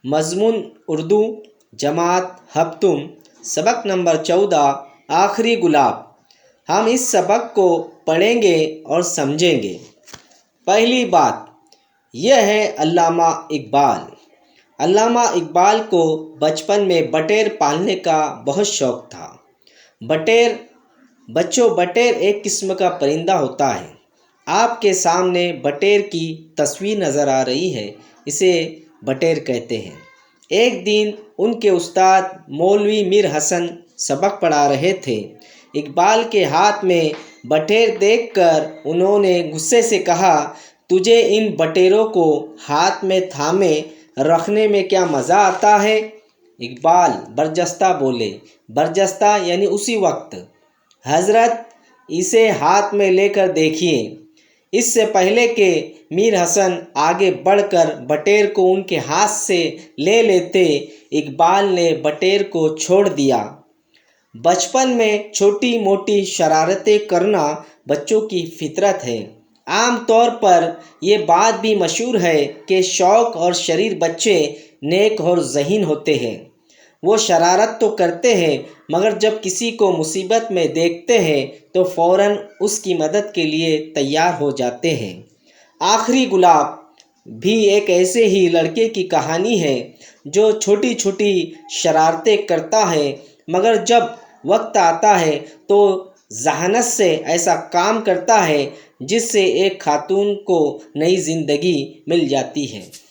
مضمون اردو، جماعت ہفتم، سبق نمبر 14، آخری گلاب۔ ہم اس سبق کو پڑھیں گے اور سمجھیں گے۔ پہلی بات یہ ہے علامہ اقبال۔ علامہ اقبال کو بچپن میں بٹیر پالنے کا بہت شوق تھا۔ بٹیر ایک قسم کا پرندہ ہوتا ہے۔ آپ کے سامنے بٹیر کی تصویر نظر آ رہی ہے، اسے بٹیر کہتے ہیں۔ ایک دن ان کے استاد مولوی میر حسن سبق پڑھا رہے تھے۔ اقبال کے ہاتھ میں بٹیر دیکھ کر انہوں نے غصے سے کہا، تجھے ان بٹیروں کو ہاتھ میں تھامے رکھنے میں کیا مزہ آتا ہے؟ اقبال برجستہ بولے۔ برجستہ یعنی اسی وقت۔ حضرت اسے ہاتھ میں لے کر دیکھیے۔ اس سے پہلے کہ میر حسن آگے بڑھ کر بٹیر کو ان کے ہاتھ سے لے لیتے، اقبال نے بٹیر کو چھوڑ دیا۔ بچپن میں چھوٹی موٹی شرارتیں کرنا بچوں کی فطرت ہے۔ عام طور پر یہ بات بھی مشہور ہے کہ شوق اور شریر بچے نیک اور ذہین ہوتے ہیں۔ وہ شرارت تو کرتے ہیں مگر جب کسی کو مصیبت میں دیکھتے ہیں تو فوراً اس کی مدد کے لیے تیار ہو جاتے ہیں۔ آخری گلاب بھی ایک ایسے ہی لڑکے کی کہانی ہے جو چھوٹی چھوٹی شرارتیں کرتا ہے مگر جب وقت آتا ہے تو ذہانت سے ایسا کام کرتا ہے جس سے ایک خاتون کو نئی زندگی مل جاتی ہے۔